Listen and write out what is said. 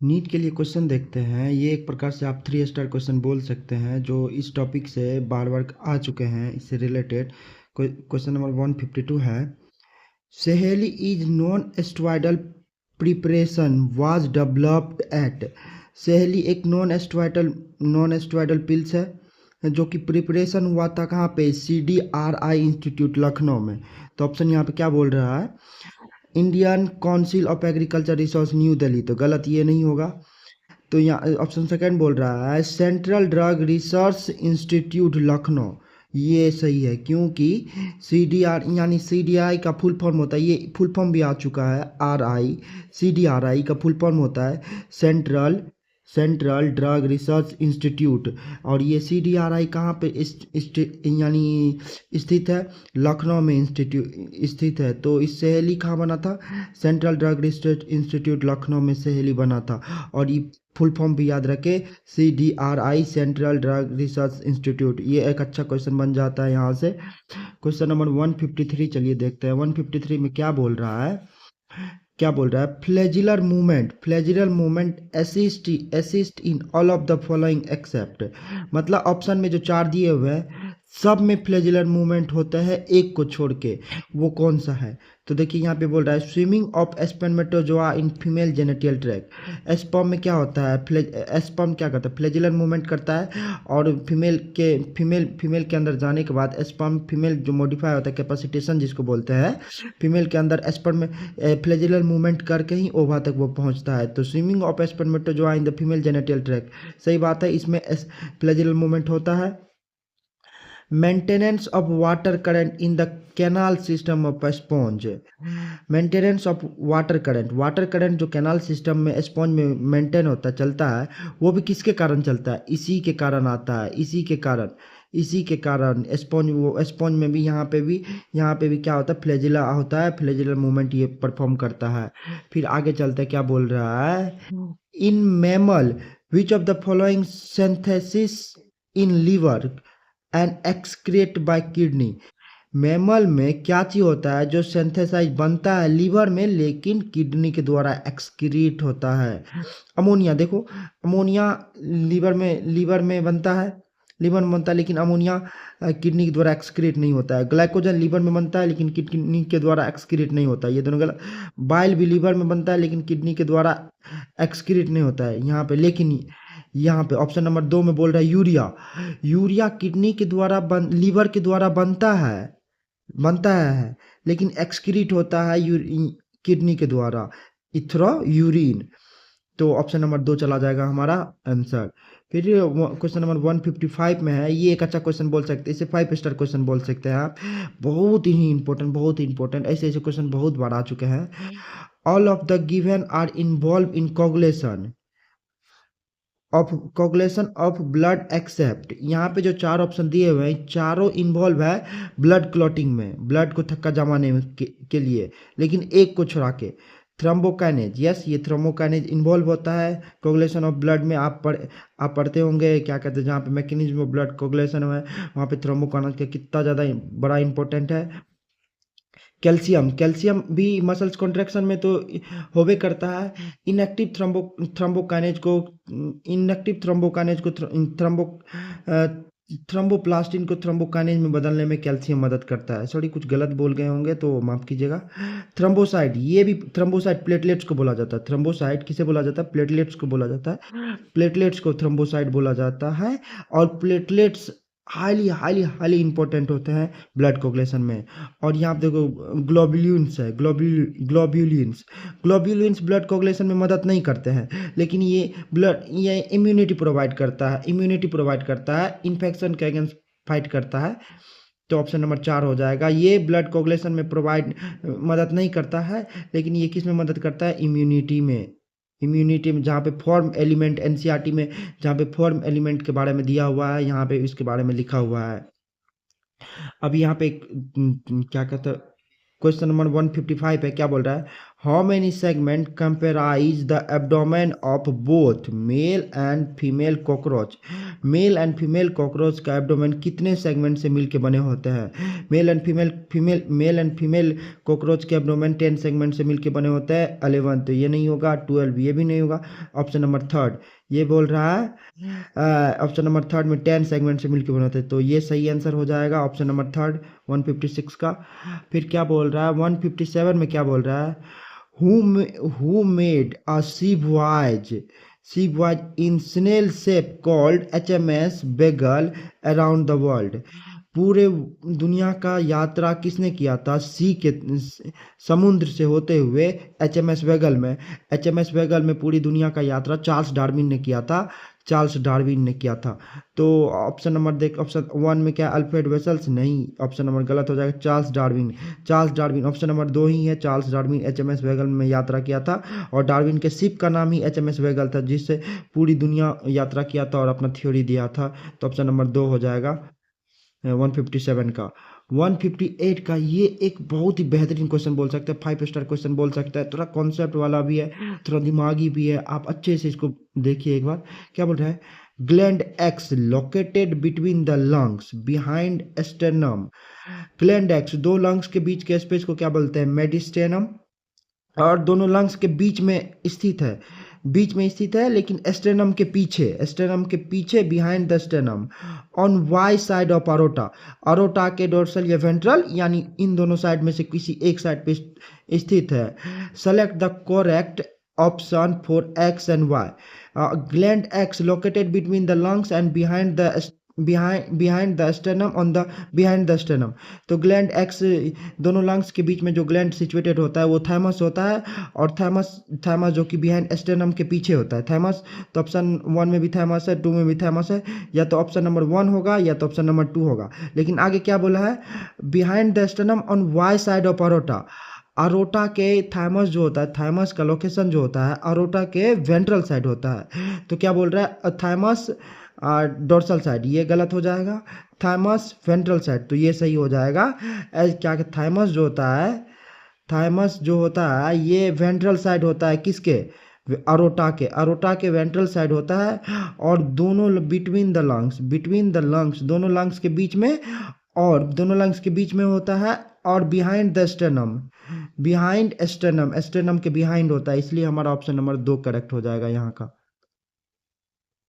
NEET के लिए question देखते हैं। ये एक प्रकार से आप 3 स्टार क्वेश्चन बोल सकते हैं, जो इस टॉपिक से बार बार आ चुके हैं। इससे रिलेटेड क्वेश्चन नंबर 152 है। सहेली is non steroidal preparation was developed eight. सहेली एक नॉन स्टेरॉयडल पिल्स है जो कि प्रिपरेशन हुआ था कहाँ पे, CDRI इंस्टीट्यूट लखनऊ में। तो ऑप्शन यहाँ पे क्या बोल रहा है, Indian council of agriculture research new Delhi. तो गलत ये नहीं होगा। तो यहाँ ऑप्शन सेकंड बोल रहा है central drug research institute Lucknow. ये सही है, क्योंकि CDR यानी CDI का फुल फॉर्म होता है, ये फुल फॉर्म भी आ चुका है, RI। CDRI का फुल फॉर्म होता है सेंट्रल ड्रग रिसर्च इंस्टीट्यूट। और ये CDRI कहाँ पे यानी स्थित है, लखनऊ में इंस्टीट्यूट स्थित है। तो इस सहेली कहाँ बना था, central drug research institute Lucknow में सहेली बना था। और ये फुल फॉर्म भी याद रखे, CDRI central drug research institute. ये एक अच्छा क्वेश्चन बन जाता है यहाँ से। क्वेश्चन नंबर 153 चलिए देखते हैं। 153 में क्या बोल रहा है, flagellar movement assist in all of the following except. मतलब ऑप्शन में जो चार दिए हुए हैं सब में फ्लैजिलर मूवमेंट होता है, एक को छोड़ के। वो कौन सा है, तो देखिए यहाँ पे बोल रहा है swimming of spermatozoa in female genital tract. Sperm में क्या होता है, स्पर्म क्या करता है, फ्लैजिलर मूवमेंट करता है। और फीमेल के अंदर जाने के बाद स्पर्म, फीमेल जो मॉडिफाई होता है, कैपेसिटेशन जिसको बोलते हैं, फीमेल के अंदर स्पर्म में फ्लैजिलर मूवमेंट करके ही ओवा तक वो पहुंचता है। तो swimming of spermatozoa in the female genital tract सही बात है, इसमें फ्लैजिलर मूवमेंट होता है। Maintenance of water current in the canal system of sponge. Maintenance of water current जो कैनाल सिस्टम में स्पॉन्ज में मेंटेन होता चलता है, वो भी किसके कारण चलता है, इसी के कारण आता है, इसी के कारण स्पॉन्ज में भी यहाँ पे भी क्या होता है, फ्लैजिला होता है, फ्लैजिलर मूवमेंट ये परफॉर्म करता है। फिर आगे चलते क्या बोल रहा है, in mammal which of the following synthesis in liver and excrete by kidney. Mammal में क्या चीज होता है जो सिंथेसाइज बनता है लीवर में, लेकिन किडनी के द्वारा एक्सक्रीट होता है। अमोनिया, देखो अमोनिया लीवर में बनता है, लेकिन अमोनिया किडनी के द्वारा एक्सक्रीट नहीं होता है। ग्लाइकोजन लीवर में बनता है, लेकिन किडनी के द्वारा एक्सक्रीट नहीं होता है। ये दोनों गलत। बाइल भी लीवर में बनता है, लेकिन किडनी के द्वारा एक्सक्रीट नहीं होता है यहाँ पे। लेकिन यहाँ पे ऑप्शन नंबर 2 में बोल रहा है यूरिया किडनी के द्वारा लीवर के द्वारा बनता है, लेकिन एक्सक्रीट होता है किडनी के द्वारा, यूरिन। तो ऑप्शन नंबर 2 चला जाएगा हमारा आंसर। फिर क्वेश्चन नंबर 155 में है, ये एक अच्छा क्वेश्चन बोल सकते हैं, इसे 5 स्टार क्वेश्चन बोल सकते हैं आप। बहुत ही इंपॉर्टेंट ऐसे ऐसे क्वेश्चन बहुत बार आ चुके हैं। All of the given are involve in coagulation of blood except. यहाँ पे जो चार ऑप्शन दिए हुए हैं, चारों इन्वॉल्व है ब्लड क्लॉटिंग में, ब्लड को थक्का जमाने में के लिए, लेकिन एक को छोड़ा के। थ्रोम्बोकाइनेज, यस ये थ्रोम्बोकाइनेज इन्वॉल्व होता है कोगुलेशन ऑफ ब्लड में। आप पढ़ते होंगे क्या कहते हैं, जहाँ पे मैकेनिज्म ऑफ ब्लड कोगुलेशन है वहाँ पे थ्रोम्बोकाइनेज का कितना ज़्यादा बड़ा इंपॉर्टेंट है। कैल्शियम भी मसल्स कॉन्ट्रैक्शन में तो होबे करता है। इनएक्टिव थ्रोम्बोकाइनेज को थ्रोम्बोप्लास्टिन को थ्रोम्बोकाइनेज में बदलने में कैल्शियम मदद करता है। सॉरी कुछ गलत बोल गए होंगे तो माफ कीजिएगा। थ्रोम्बोसाइट, ये भी थ्रोम्बोसाइट प्लेटलेट्स को बोला जाता है। थ्रोम्बोसाइट किसे बोला जाता है, प्लेटलेट्स को बोला जाता है। प्लेटलेट्स को थ्रोम्बोसाइट बोला जाता है। और प्लेटलेट्स हाईली इंपॉर्टेंट होते हैं ब्लड कोगुलेशन में। और यहाँ पे देखो ग्लोब्यूलिन्स है, ग्लोब्यूलिन्स ब्लड कोगुलेशन में मदद नहीं करते हैं, लेकिन ये इम्यूनिटी प्रोवाइड करता है, इन्फेक्शन के अगेंस्ट फाइट करता है। तो ऑप्शन नंबर 4 हो जाएगा। ये ब्लड कोगुलेशन में मदद नहीं करता है, लेकिन ये किस में मदद करता है, इम्यूनिटी में जहाँ पे फॉर्म एलिमेंट एनसीईआरटी में जहाँ पे फॉर्म एलिमेंट के बारे में दिया हुआ है, यहाँ पे इसके बारे में लिखा हुआ है। अब यहाँ पे क्या कहते हैं, क्वेश्चन नंबर 155 है, क्या बोल रहा है, How many segments comprise the abdomen of both male and female cockroach? Male and female cockroach का एब्डोमेन कितने सेगमेंट से मिलके बने होते हैं? मेल एंड फीमेल कॉकरोच के एब्डोमेन 10 सेगमेंट से मिलके बने होते हैं। 11 तो ये नहीं होगा, 12 ये भी नहीं होगा। ऑप्शन नंबर थर्ड ये बोल रहा है, ऑप्शन नंबर थर्ड में 10 सेगमेंट से मिलके बने होते हैं, तो ये सही आंसर हो जाएगा ऑप्शन नंबर थर्ड 156 का। फिर क्या बोल रहा है 157 में, क्या बोल रहा है? who made a sea voyage in snail shape called HMS Beagle around the world? पूरे दुनिया का यात्रा किसने किया था सी के समुद्र से होते हुए HMS वेगल में? HMS वेगल में पूरी दुनिया का यात्रा चार्ल्स डार्विन ने किया था। चार्ल्स डार्विन ने किया था। तो ऑप्शन नंबर देख, ऑप्शन 1 में क्या अल्फ्रेड वेसल्स? नहीं, ऑप्शन नंबर गलत हो जाएगा। Charles Darwin, Charles Darwin option number 2 ही है। चार्ल्स डार्विन HMS वेगल में यात्रा किया था और डार्विन के शिप का नाम ही HMS वेगल था, जिससे पूरी दुनिया यात्रा किया था और अपना थ्योरी दिया था। तो ऑप्शन नंबर 2 हो जाएगा 157 का। 158 का ये एक बहुत ही बेहतरीन क्वेश्चन बोल सकते हैं, 5 स्टार क्वेश्चन बोल सकता है। थोड़ा कॉन्सेप्ट वाला भी है, थोड़ा दिमागी भी है, आप अच्छे से इसको देखिए एक बार। क्या बोल रहा है? Gland X located between the lungs behind sternum. Gland X, दो लंग्स के बीच के स्पेस को क्या बोलते हैं? मेडिस्टेनम। और दोनों लंग्स के बीच में स्थित है, बीच में स्थित है, लेकिन स्टेनम के पीछे, स्टेनम के पीछे behind the sternum on Y side of aorta. Aorta के डोर्सल या वेंट्रल, यानी इन दोनों साइड में से किसी एक साइड पे स्थित है। Select the correct option for X and Y. Gland X located between the lungs and behind the sternum on the behind the sternum. तो ग्लैंड एक्स, दोनों लंग्स के बीच में जो ग्लैंड सिचुएटेड होता है वो थैमस होता है, और थैमस जो कि बिहाइंड स्टेनम के पीछे होता है, थैमस। तो ऑप्शन 1 में भी थैमस है, 2 में भी थैमस है, या तो ऑप्शन नंबर 1 होगा या तो ऑप्शन नंबर 2 होगा। लेकिन आगे क्या बोला है? Behind the sternum on Y side of aorta. Aorta के थैमस जो होता है, थैमस का लोकेशन जो होता है अरोटा के वेंट्रल साइड होता है। तो क्या बोल रहा है? थैमस डोर्सल साइड, ये गलत हो जाएगा। थैमस वेंट्रल साइड, तो ये सही हो जाएगा। क्या कि थैमस जो होता है, थैमस जो होता है ये वेंट्रल साइड होता है, किसके? अरोटा के वेंट्रल साइड होता है, और दोनों बिटवीन द लंग्स, दोनों लंग्स के बीच में, और दोनों लंग्स के बीच में होता है, और behind the stannum, behind stannum, stannum के बिहाइंड होता है, इसलिए हमारा ऑप्शन नंबर 2 करेक्ट हो जाएगा यहाँ का।